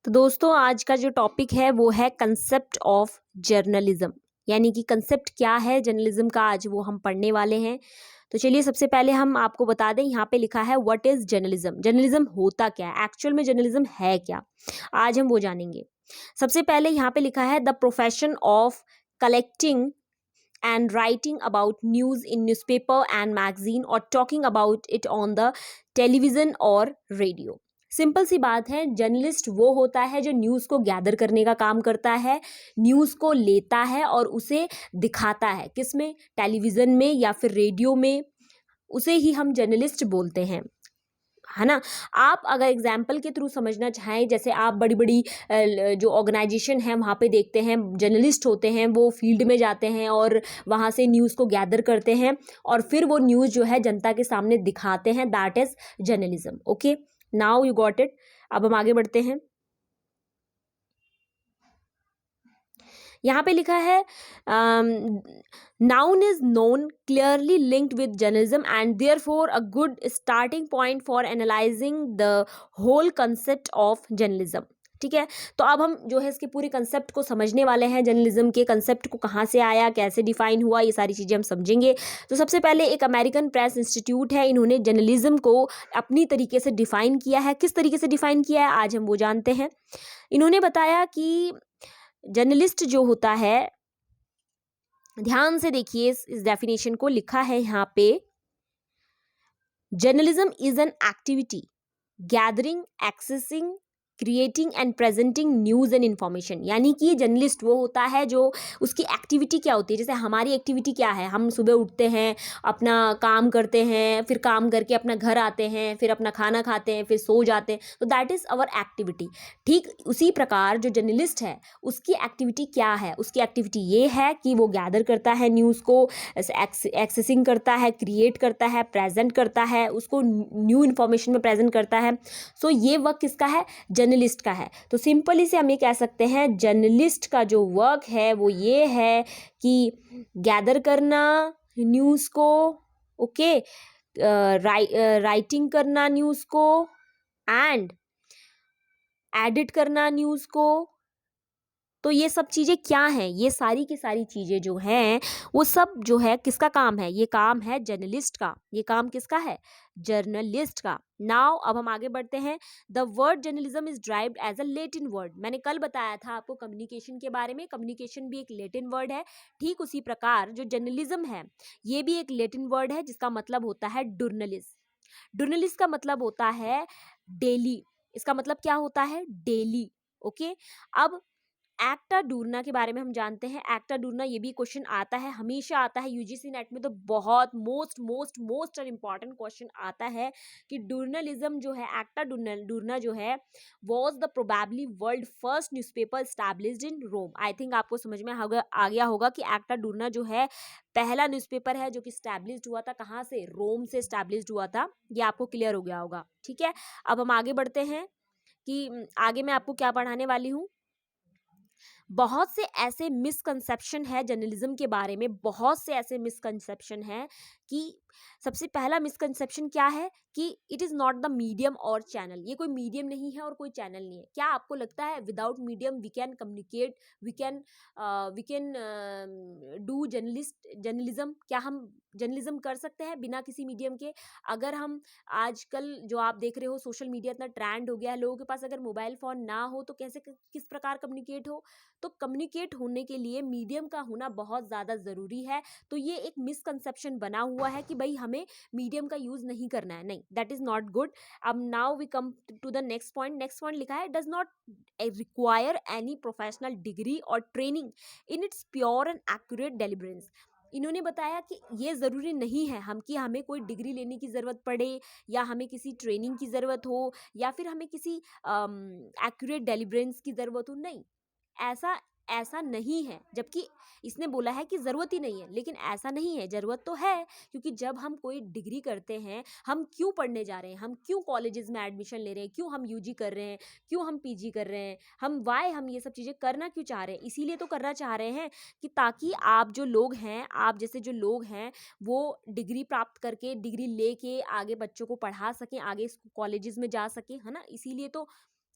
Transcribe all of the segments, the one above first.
तो दोस्तों आज का जो टॉपिक है वो है कंसेप्ट ऑफ जर्नलिज्म, यानी कि कंसेप्ट क्या है जर्नलिज्म का, आज वो हम पढ़ने वाले हैं। तो चलिए सबसे पहले हम आपको बता दें, यहाँ पे लिखा है व्हाट इज जर्नलिज्म। जर्नलिज्म होता क्या है, एक्चुअल में जर्नलिज्म है क्या, आज हम वो जानेंगे। सबसे पहले यहाँ पे लिखा है the profession of collecting and writing about news in newspaper and magazine or talking about it on the television or radio। Simple सी बात है, जर्नलिस्ट वो होता है जो न्यूज़ को गैदर करने का काम करता है, न्यूज़ को लेता है और उसे दिखाता है, किस में, टेलीविज़न में या फिर रेडियो में, उसे ही हम जर्नलिस्ट बोलते हैं, है ना। आप अगर एग्जाम्पल के थ्रू समझना चाहें, जैसे आप बड़ी बड़ी जो ऑर्गेनाइजेशन है वहाँ पे देखते हैं, जर्नलिस्ट होते हैं, वो फील्ड में जाते हैं और वहाँ से न्यूज़ को गैदर करते हैं और फिर वो न्यूज़ जो है जनता के सामने दिखाते हैं, that is journalism. Okay, now you got it. अब हम आगे बढ़ते हैं। यहाँ पे लिखा है noun is known clearly linked with journalism and therefore a good starting point for analyzing the whole concept of journalism। ठीक है, तो अब हम जो है इसके पूरे कंसेप्ट को समझने वाले हैं, जर्नलिज्म के कंसेप्ट को कहाँ से आया, कैसे डिफाइन हुआ, ये सारी चीज़ें हम समझेंगे। तो सबसे पहले एक अमेरिकन प्रेस इंस्टीट्यूट है, इन्होंने जर्नलिज्म को अपनी तरीके से डिफाइन किया है। किस तरीके से डिफाइन किया है आज हम वो जानते हैं। इन्होंने बताया कि जर्नलिस्ट जो होता है, ध्यान से देखिए इस डेफिनेशन को, लिखा है यहाँ पे, journalism is an activity gathering, accessing, creating and presenting news and information. यानी कि जर्नलिस्ट वो होता है जो, उसकी एक्टिविटी क्या होती है, जैसे हमारी एक्टिविटी क्या है, हम सुबह उठते हैं, अपना काम करते हैं, फिर काम करके अपना घर आते हैं, फिर अपना खाना खाते हैं, फिर सो जाते हैं, तो दैट इज़ आवर एक्टिविटी। ठीक उसी प्रकार जो जर्नलिस्ट है उसकी एक्टिविटी क्या है, उसकी एक्टिविटी ये है कि वो गैदर करता है न्यूज़ को, एक्सेसिंग करता है, क्रिएट करता है, प्रेजेंट करता है, उसको न्यू इन्फॉर्मेशन में प्रेजेंट करता है। सो ये वर्क किसका है, जर्नलिस्ट का है। तो सिंपली से हम ये कह सकते हैं जर्नलिस्ट का जो वर्क है वो ये है कि गैदर करना न्यूज़ को, ओके, राइटिंग करना न्यूज़ को एंड एडिट करना न्यूज़ को। तो ये सब चीज़ें क्या हैं, ये सारी की सारी चीज़ें जो हैं वो सब जो है किसका काम है, ये काम है जर्नलिस्ट का। ये काम किसका है, जर्नलिस्ट का। नाउ अब हम आगे बढ़ते हैं। The word journalism is derived as a Latin word. मैंने कल बताया था आपको कम्युनिकेशन के बारे में, कम्युनिकेशन भी एक लैटिन वर्ड है। ठीक उसी प्रकार जो जर्नलिज्म है ये भी एक लैटिन वर्ड है जिसका मतलब होता है डुर्नलिस। डुर्नलिस का मतलब होता है डेली, इसका मतलब क्या होता है, डेली। ओके, अब एक्टा डूरना के बारे में हम जानते हैं। एक्टा डूरना ये भी क्वेश्चन आता है, हमेशा आता है यूजीसी नेट में, तो बहुत मोस्ट और इम्पॉर्टेंट क्वेश्चन आता है कि डूरनलिज्म जो है, एक्टा डूरना जो है, was the probably world first newspaper established in Rome. I think आपको समझ में आ गया होगा कि एक्टा डूरना जो है पहला न्यूज़पेपर है जो कि स्टैब्लिश्ड हुआ था, कहाँ से, रोम से स्टैब्लिश्ड हुआ था। ये आपको क्लियर हो गया होगा। ठीक है, अब हम आगे बढ़ते हैं कि आगे मैं आपको क्या पढ़ाने वाली हूँ। बहुत से ऐसे मिसकंसेप्शन है जर्नलिज्म के बारे में, बहुत से ऐसे मिसकंसेप्शन है कि सबसे पहला मिसकंसेप्शन क्या है कि it is not the medium और चैनल। ये कोई मीडियम नहीं है और कोई चैनल नहीं है। क्या आपको लगता है without medium we can communicate, we can do journalism? क्या हम जर्नलिज्म कर सकते हैं बिना किसी मीडियम के? अगर हम आजकल जो आप देख रहे हो सोशल मीडिया इतना ट्रेंड हो गया है, लोगों के पास अगर मोबाइल फ़ोन ना हो तो कैसे किस प्रकार कम्युनिकेट हो? तो कम्युनिकेट होने के लिए मीडियम का होना बहुत ज़्यादा ज़रूरी है। तो ये एक मिसकंसेप्शन बना हुआ है कि भाई हमें मीडियम का यूज़ नहीं करना है, नहीं, दैट इज़ नॉट गुड। अब now we come to the next point. Next point लिखा है does not require any professional degree और training in its pure and accurate deliverance. इन्होंने बताया कि ये ज़रूरी नहीं है हम कि हमें कोई डिग्री लेने की ज़रूरत पड़े या हमें किसी ट्रेनिंग की ज़रूरत हो या फिर हमें किसी एक्यूरेट डेलिवरेंस की ज़रूरत हो, नहीं, ऐसा ऐसा नहीं है। जबकि इसने बोला है कि ज़रूरत ही नहीं है, लेकिन ऐसा नहीं है, ज़रूरत तो है। क्योंकि जब हम कोई डिग्री करते हैं, हम क्यों पढ़ने जा रहे हैं, हम क्यों कॉलेजेस में एडमिशन ले रहे हैं, क्यों हम यूजी कर रहे हैं, क्यों हम पीजी कर रहे हैं, हम ये सब चीज़ें करना क्यों चाह रहे हैं? इसीलिए तो करना चाह रहे हैं कि ताकि आप जो लोग हैं, आप जैसे जो लोग हैं, वो डिग्री प्राप्त करके, डिग्री लेके आगे बच्चों को पढ़ा सकें, आगे कॉलेजेस में जा सकें, है ना। इसीलिए तो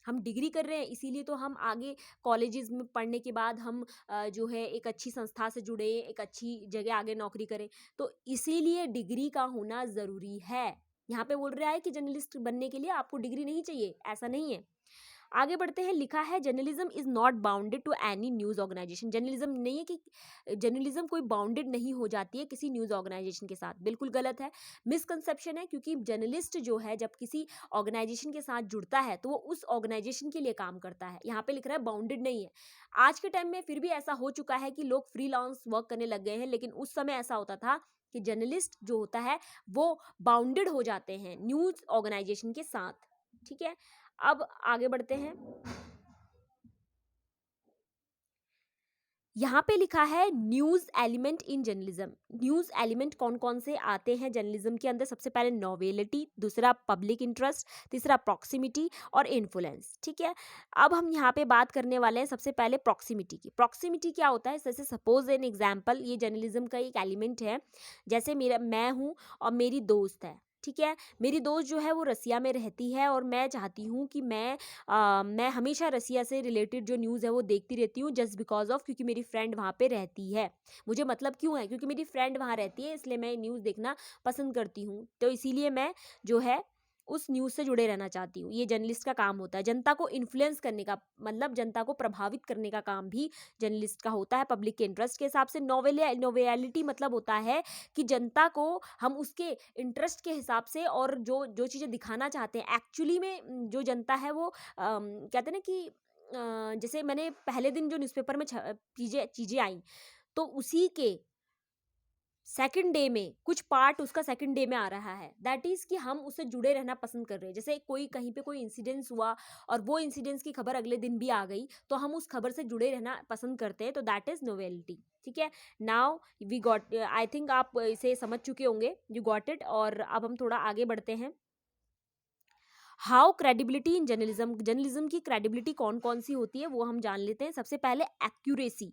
हम डिग्री कर रहे हैं, इसीलिए तो हम आगे कॉलेजेस में पढ़ने के बाद हम जो है एक अच्छी संस्था से जुड़े, एक अच्छी जगह आगे नौकरी करें। तो इसीलिए डिग्री का होना ज़रूरी है। यहाँ पे बोल रहा है कि जर्नलिस्ट बनने के लिए आपको डिग्री नहीं चाहिए, ऐसा नहीं है। आगे बढ़ते हैं, लिखा है journalism is not bounded to any news organisation. Journalism नहीं है कि जर्नलिज्म कोई बाउंडेड नहीं हो जाती है किसी न्यूज़ ऑर्गेनाइजेशन के साथ, बिल्कुल गलत है, मिसकंसेप्शन है। क्योंकि जर्नलिस्ट जो है जब किसी ऑर्गेनाइजेशन के साथ जुड़ता है तो वो उस ऑर्गेनाइजेशन के लिए काम करता है। यहाँ पे लिख रहा है बाउंडेड नहीं है। आज के टाइम में फिर भी ऐसा हो चुका है कि लोग फ्रीलांस वर्क करने लग गए हैं, लेकिन उस समय ऐसा होता था कि जर्नलिस्ट जो होता है वो बाउंडेड हो जाते हैं न्यूज़ ऑर्गेनाइजेशन के साथ। ठीक है, अब आगे बढ़ते हैं। यहाँ पे लिखा है news element in journalism. News element कौन कौन से आते हैं जर्नलिज्म के अंदर? सबसे पहले नॉवेलिटी, दूसरा पब्लिक इंटरेस्ट, तीसरा प्रॉक्सिमिटी और इन्फ्लुएंस। ठीक है, अब हम यहाँ पे बात करने वाले हैं सबसे पहले प्रॉक्सिमिटी की। प्रॉक्सिमिटी क्या होता है? जैसे सपोज एन एग्जाम्पल, ये जर्नलिज्म का एक एलिमेंट है। जैसे मैं हूँ और मेरी दोस्त है, ठीक है, मेरी दोस्त जो है वो रसिया में रहती है और मैं चाहती हूँ कि मैं हमेशा रसिया से रिलेटेड जो न्यूज़ है वो देखती रहती हूँ, जस्ट बिकॉज ऑफ क्योंकि मेरी फ्रेंड वहाँ पे रहती है। मुझे मतलब क्यों है? क्योंकि मेरी फ्रेंड वहाँ रहती है, इसलिए मैं न्यूज़ देखना पसंद करती हूँ। तो इसीलिए मैं जो है उस न्यूज़ से जुड़े रहना चाहती हूँ। ये जर्नलिस्ट का काम होता है, जनता को इन्फ्लुएंस करने का, मतलब जनता को प्रभावित करने का काम भी जर्नलिस्ट का होता है पब्लिक के इंटरेस्ट के हिसाब से। नोवेलिटी मतलब होता है कि जनता को हम उसके इंटरेस्ट के हिसाब से और जो जो चीज़ें दिखाना चाहते हैं एक्चुअली में जो जनता है वो कहते हैं ना कि जैसे मैंने पहले दिन जो न्यूज़पेपर में चीज़ें आई, तो उसी के सेकंड डे में कुछ पार्ट उसका सेकंड डे में आ रहा है। दैट इज़ कि हम उससे जुड़े रहना पसंद कर रहे हैं। जैसे कोई कहीं पे कोई इंसिडेंस हुआ और वो इंसिडेंस की खबर अगले दिन भी आ गई, तो हम उस खबर से जुड़े रहना पसंद करते हैं। तो दैट इज़ नोवेलिटी। ठीक है, now we got, I think आप इसे समझ चुके होंगे, यू गॉट इट। और अब हम थोड़ा आगे बढ़ते हैं। How credibility in journalism. Journalism की क्रेडिबिलिटी कौन कौन सी होती है वो हम जान लेते हैं। सबसे पहले एक्यूरेसी।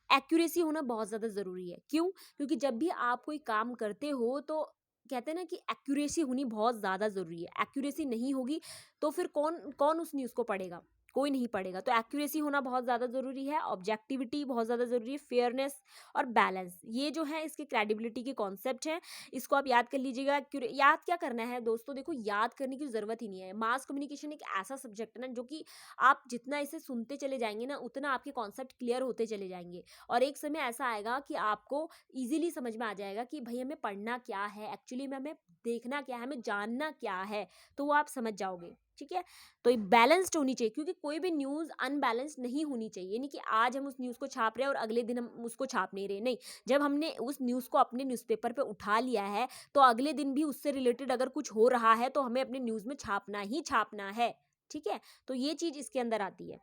एक्यूरेसी होना बहुत ज़्यादा ज़रूरी है। क्यों? क्योंकि जब भी आप कोई काम करते हो तो कहते हैं ना कि एक्यूरेसी होनी बहुत ज़्यादा ज़रूरी है। एक्यूरेसी नहीं होगी तो फिर कौन कौन उस न्यूज़ को पढ़ेगा? कोई नहीं पढ़ेगा। तो एक्यूरेसी होना बहुत ज़्यादा ज़रूरी है, ऑब्जेक्टिविटी बहुत ज़्यादा ज़रूरी है, फेयरनेस और बैलेंस, ये जो है इसके क्रेडिबिलिटी के कॉन्सेप्ट हैं। इसको आप याद कर लीजिएगा। याद क्या करना है दोस्तों? देखो, याद करने की ज़रूरत ही नहीं है। मास कम्युनिकेशन एक ऐसा सब्जेक्ट है ना जो कि आप जितना इसे सुनते चले जाएंगे ना, उतना आपके कॉन्सेप्ट क्लियर होते चले जाएंगे। और एक समय ऐसा आएगा कि आपको ईजिली समझ में आ जाएगा कि भाई हमें पढ़ना क्या है, एक्चुअली में हमें देखना क्या है, हमें जानना क्या है, तो वो आप समझ जाओगे। ठीक है, तो ये बैलेंस्ड होनी चाहिए, क्योंकि कोई भी न्यूज़ अनबैलेंस्ड नहीं होनी चाहिए। नहीं कि आज हम उस न्यूज़ को छाप रहे हैं और अगले दिन हम उसको छाप नहीं रहे। नहीं, जब हमने उस न्यूज़ को अपने न्यूज़पेपर पे उठा लिया है तो अगले दिन भी उससे रिलेटेड अगर कुछ हो रहा है तो हमें अपने न्यूज़ में छापना ही छापना है। ठीक है, तो ये चीज़ इसके अंदर आती है।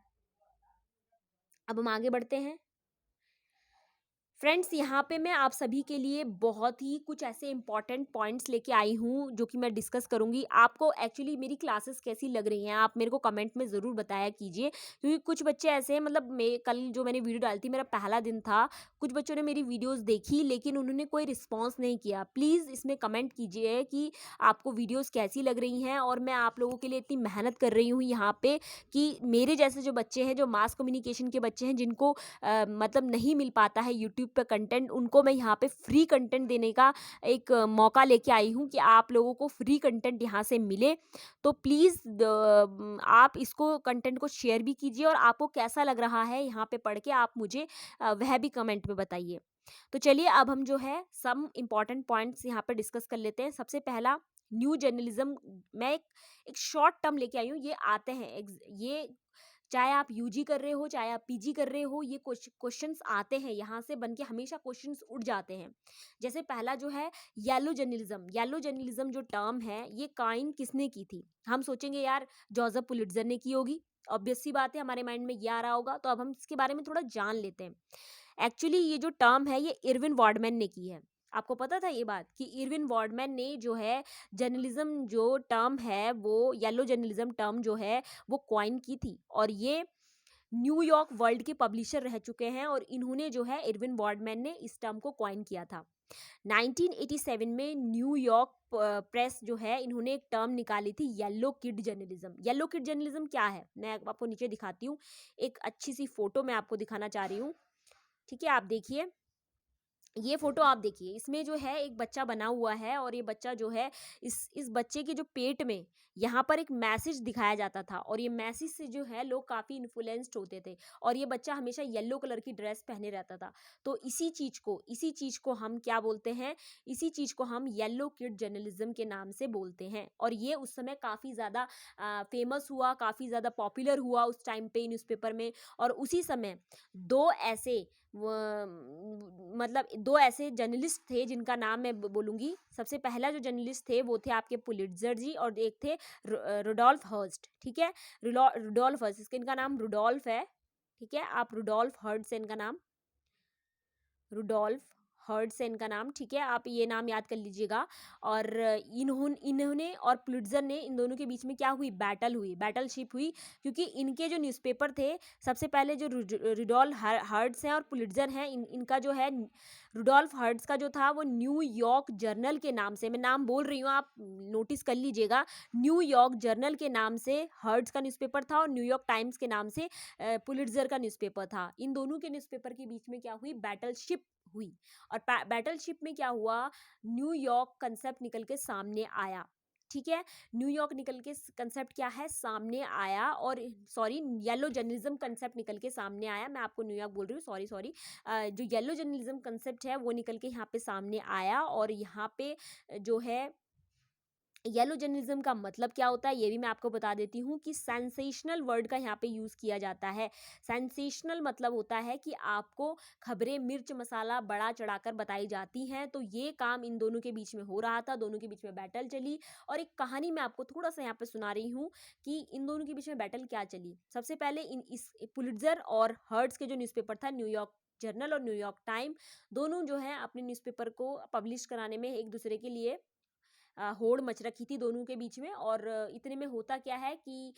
अब हम आगे बढ़ते हैं। फ्रेंड्स, यहाँ पे मैं आप सभी के लिए बहुत ही कुछ ऐसे इंपॉर्टेंट पॉइंट्स लेके आई हूँ जो कि मैं डिस्कस करूँगी। आपको एक्चुअली मेरी क्लासेस कैसी लग रही हैं आप मेरे को कमेंट में ज़रूर बताया कीजिए, क्योंकि कुछ बच्चे ऐसे हैं, मतलब मैं कल जो मैंने वीडियो डाली थी, मेरा पहला दिन था, कुछ बच्चों ने मेरी वीडियोज़ देखी लेकिन उन्होंने कोई रिस्पॉन्स नहीं किया। प्लीज़ इसमें कमेंट कीजिए कि आपको वीडियोज़ कैसी लग रही हैं। और मैं आप लोगों के लिए इतनी मेहनत कर रही हूँ यहाँ पे कि मेरे जैसे जो बच्चे हैं, जो मास कम्युनिकेशन के बच्चे हैं, जिनको मतलब नहीं मिल पाता है यूट्यूब पे कंटेंट, उनको मैं यहाँ पे फ्री कंटेंट देने का एक मौका लेके आई हूँ कि आप लोगों को फ्री कंटेंट यहाँ से मिले। तो प्लीज़ आप इसको कंटेंट को शेयर भी कीजिए और आपको कैसा लग रहा है यहाँ पे पढ़ के, आप मुझे वह भी कमेंट में बताइए। तो चलिए अब हम जो है सम इम्पॉर्टेंट पॉइंट्स यहाँ पे डिस्कस कर लेते हैं। सबसे पहला, न्यू जर्नलिज्म। मैं एक शॉर्ट टर्म लेके आई हूँ, ये आते हैं ये चाहे आप यूजी कर रहे हो चाहे आप पीजी कर रहे हो, ये क्वेश्चंस आते हैं, यहाँ से बन के हमेशा क्वेश्चंस उड़ जाते हैं। जैसे पहला जो है येलो जर्नलिज्म। येलो जर्नलिज्म जो टर्म है ये काइन किसने की थी? हम सोचेंगे यार जोसेफ पुलिट्जर ने की होगी, ऑब्वियस सी बात है, हमारे माइंड में ये आ रहा होगा। तो अब हम इसके बारे में थोड़ा जान लेते हैं। एक्चुअली ये जो टर्म है ये इरविन वार्डमैन ने की है। आपको पता था ये बात कि इरविन वार्डमैन ने जो है जर्नलिज्म जो टर्म है, वो येलो जर्नलिज्म टर्म जो है वो कॉइन की थी। और ये न्यूयॉर्क वर्ल्ड के पब्लिशर रह चुके हैं और इन्होंने जो है इरविन वार्डमैन ने इस टर्म को कॉइन किया था। 1987 में न्यूयॉर्क प्रेस जो है इन्होंने एक टर्म निकाली थी, yellow kid journalism. Yellow kid journalism क्या है, मैं आपको नीचे दिखाती हूँ, एक अच्छी सी फोटो मैं आपको दिखाना चाह रही हूँ। ठीक है, आप देखिए, ये फोटो आप देखिए, इसमें जो है एक बच्चा बना हुआ है और ये बच्चा जो है इस बच्चे के जो पेट में यहाँ पर एक मैसेज दिखाया जाता था और ये मैसेज से जो है लोग काफ़ी इन्फ्लुएंस्ड होते थे और ये बच्चा हमेशा येलो कलर की ड्रेस पहने रहता था। तो इसी चीज़ को हम क्या बोलते हैं, इसी चीज़ को हम येलो किड जर्नलिज्म के नाम से बोलते हैं। और ये उस समय काफ़ी ज़्यादा फेमस हुआ, काफ़ी ज़्यादा पॉपुलर हुआ उस टाइम पे न्यूज़पेपर में। और उसी समय दो ऐसे मतलब दो ऐसे जर्नलिस्ट थे जिनका नाम मैं बोलूँगी। सबसे पहला जो जर्नलिस्ट थे वो थे आपके पुलिट्ज़र जी और एक थे रुडोल्फ हर्स्ट। ठीक है, रुडोल्फ हर्स्ट, इसका इनका नाम रुडोल्फ है। ठीक है, आप रुडोल्फ हर्स्ट से इनका नाम, रुडोल्फ हर्ड से इनका नाम, ठीक है, आप ये नाम याद कर लीजिएगा। और इन्होंने और पुलिट्ज़र ने, इन दोनों के बीच में क्या हुई, बैटलशिप हुई, क्योंकि इनके जो न्यूज़पेपर थे, सबसे पहले जो रुडोल्फ हर्ट्स हैं और पुलिट्ज़र हैं, इनका जो है रुडोल्फ हर्ट्स का जो था वो न्यूयॉर्क जर्नल के नाम से, मैं नाम बोल रही हूँ आप नोटिस कर लीजिएगा, न्यूयॉर्क जर्नल के नाम से हर्ट्स का न्यूज़पेपर था और न्यूयॉर्क टाइम्स के नाम से पुलिट्ज़र का न्यूज़पेपर था। इन दोनों के न्यूज़पेपर के बीच में क्या हुई, बैटलशिप हुई। और बैटलशिप में क्या हुआ, न्यूयॉर्क कंसेप्ट निकल के सामने आया। ठीक है, न्यूयॉर्क निकल के कंसेप्ट क्या है, सामने आया। और सॉरी, येलो जर्नलिज्म कंसेप्ट निकल के सामने आया, मैं आपको न्यूयॉर्क बोल रही हूँ, सॉरी। जो येलो जर्नलिज्म कंसेप्ट है वो निकल के यहाँ पे सामने आया। और यहाँ पे जो है येलो जर्नलिज्म का मतलब क्या होता है ये भी मैं आपको बता देती हूँ कि सेंसेशनल वर्ड का यहाँ पे यूज़ किया जाता है। सेंसेशनल मतलब होता है कि आपको खबरें मिर्च मसाला बढ़ा चढ़ाकर बताई जाती हैं। तो ये काम इन दोनों के बीच में हो रहा था, दोनों के बीच में बैटल चली। और एक कहानी मैं आपको थोड़ा सा यहाँ पे सुना रही हूँ कि इन दोनों के बीच में बैटल क्या चली। सबसे पहले इस पुलिट्ज़र और हर्ट्स के जो न्यूज़पेपर था, न्यूयॉर्क जर्नल और न्यूयॉर्क टाइम, दोनों जो है अपने न्यूज़पेपर को पब्लिश कराने में एक दूसरे के लिए होड़ मच रखी थी दोनों के बीच में। और इतने में होता क्या है कि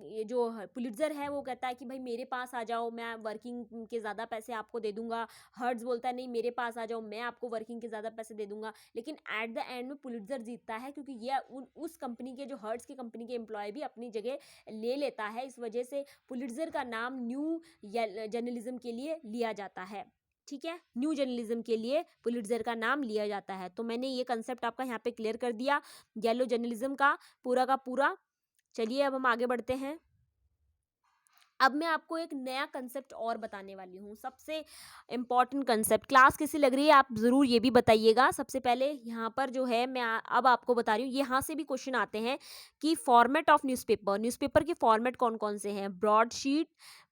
ये जो पुलिट्ज़र है वो कहता है कि भाई मेरे पास आ जाओ, मैं वर्किंग के ज़्यादा पैसे आपको दे दूंगा। हर्ट्स बोलता है नहीं मेरे पास आ जाओ, मैं आपको वर्किंग के ज़्यादा पैसे दे दूंगा। लेकिन एट द एंड में पुलिट्ज़र जीतता है, क्योंकि ये उस कंपनी के, जो हर्ट्स की कंपनी के एम्प्लॉय भी अपनी जगह ले लेता है। इस वजह से पुलिट्ज़र का नाम न्यू जर्नलिज्म के लिए लिया जाता है। ठीक है, न्यू जर्नलिज्म के लिए पुलिट्ज़र का नाम लिया जाता है। तो मैंने ये कंसेप्ट आपका यहाँ पे क्लियर कर दिया येलो जर्नलिज्म का पूरा। चलिए अब हम आगे बढ़ते हैं। अब मैं आपको एक नया कंसेप्ट और बताने वाली हूँ, सबसे इम्पॉर्टेंट कंसेप्ट। क्लास कैसी लग रही है आप ज़रूर ये भी बताइएगा। सबसे पहले यहाँ पर जो है मैं अब आपको बता रही हूँ, यहाँ से भी क्वेश्चन आते हैं कि फॉर्मेट ऑफ न्यूज़पेपर के फॉर्मेट कौन कौन से हैं, ब्रॉडशीट,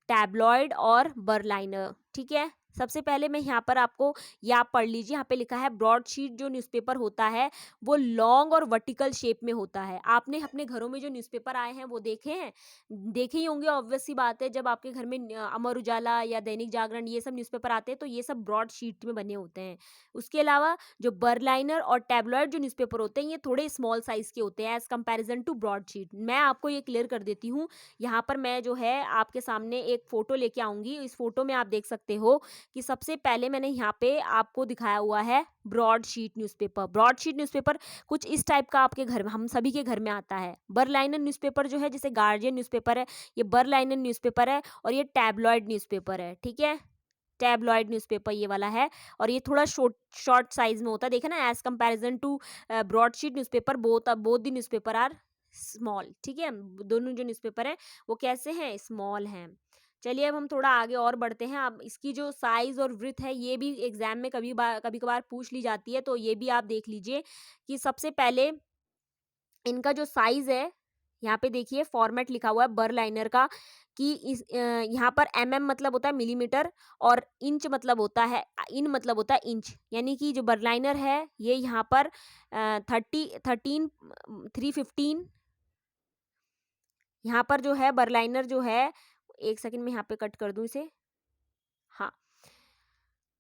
टैबलॉइड और बरलाइनर। ठीक है, सबसे पहले मैं यहाँ पर आपको, या आप पढ़ लीजिए, यहाँ पे लिखा है ब्रॉडशीट जो न्यूज़पेपर होता है वो लॉन्ग और वर्टिकल शेप में होता है। आपने अपने घरों में जो न्यूज़पेपर आए हैं वो देखे हैं, देखे ही होंगे, ऑब्वियस सी बात है। जब आपके घर में अमर उजाला या दैनिक जागरण ये सब न्यूज़पेपर आते हैं तो ये सब ब्रॉड शीट में बने होते हैं। उसके अलावा जो बरलाइनर और टैबलॉइड जो न्यूज़पेपर होते हैं ये थोड़े स्मॉल साइज़ के होते हैं as comparison to broad sheet. मैं आपको ये क्लियर कर देती हूँ। यहाँ पर मैं जो है आपके सामने एक फ़ोटो लेके आऊँगी। इस फोटो में आप देख सकते हो कि सबसे पहले मैंने यहाँ पे आपको दिखाया हुआ है broad sheet newspaper. Broad sheet newspaper कुछ इस टाइप का आपके घर में, हम सभी के घर में आता है। बरलाइनर न्यूज़पेपर जो है, जैसे गार्जियन न्यूज़पेपर है, ये बरलाइनर न्यूज़पेपर है। और ये टैबलॉइड न्यूज़पेपर है। ठीक है, टैबलॉइड न्यूज़पेपर ये वाला है। और ये थोड़ा शॉर्ट साइज में होता है, देखा ना, as comparison to broadsheet newspaper both the newspaper are small. ठीक है, दोनों जो न्यूज़पेपर है वो कैसे हैं, स्मॉल हैं। चलिए अब हम थोड़ा आगे और बढ़ते हैं। अब इसकी जो साइज़ और विड्थ है ये भी एग्जाम में कभी कभार पूछ ली जाती है, तो ये भी आप देख लीजिए कि सबसे पहले इनका जो साइज़ है, यहाँ पे देखिए फॉर्मेट लिखा हुआ है बरलाइनर का कि यहाँ पर मतलब होता है मिलीमीटर, और इंच मतलब होता है, मतलब होता है इंच। यानी कि जो बरलाइनर है ये यहाँ पर 315, यहाँ पर जो है बरलाइनर जो है, एक सेकंड में यहाँ पे कट कर दूँ इसे। हाँ,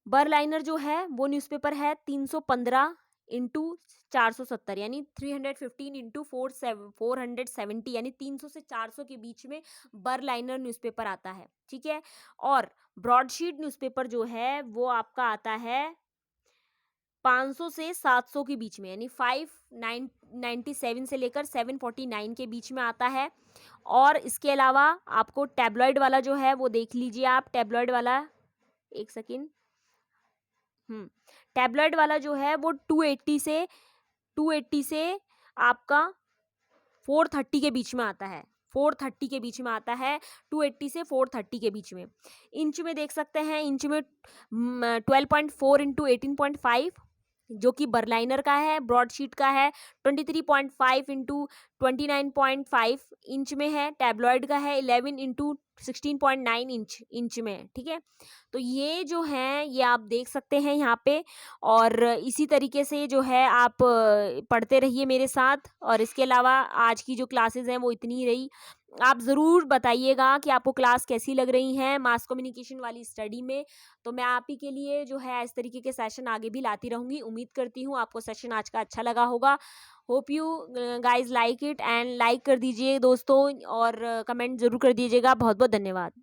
बरलाइनर जो है वो न्यूज़पेपर है 315 इंटू 470, यानी 315 इंटू 470, यानी 300 से 400 के बीच में बरलाइनर न्यूज़पेपर आता है। ठीक है, और ब्रॉडशीट न्यूज़पेपर जो है वो आपका आता है 500 से 700 के बीच में, यानी 597 से लेकर 749 के बीच में आता है। और इसके अलावा आपको टैबलॉइड वाला जो है वो देख लीजिए आप, टैबलॉइड वाला, एक सेकेंड, टैबलॉइड वाला जो है वो 280 से आपका 430 के बीच में आता है, 430 के बीच में आता है, 280 से 430 के बीच में। इंच में देख सकते हैं, इंच में 12.4 इंटू 18.5 जो कि बर्लाइनर का है, ब्रॉडशीट का है 23.5 इंटू 29.5 इंच में है, टैबलॉइड का है 11 इंटू 16.9 इंच में, ठीक है। तो ये जो है ये आप देख सकते हैं यहाँ पे, और इसी तरीके से जो है आप पढ़ते रहिए मेरे साथ। और इसके अलावा आज की जो क्लासेस हैं वो इतनी ही रही। आप ज़रूर बताइएगा कि आपको क्लास कैसी लग रही हैं मास कम्युनिकेशन वाली स्टडी में। तो मैं आप ही के लिए जो है इस तरीके के सेशन आगे भी लाती रहूँगी। उम्मीद करती हूँ आपको सेशन आज का अच्छा लगा होगा। Hope you guys like it, and like कर दीजिए दोस्तों, और कमेंट ज़रूर कर दीजिएगा। बहुत बहुत धन्यवाद।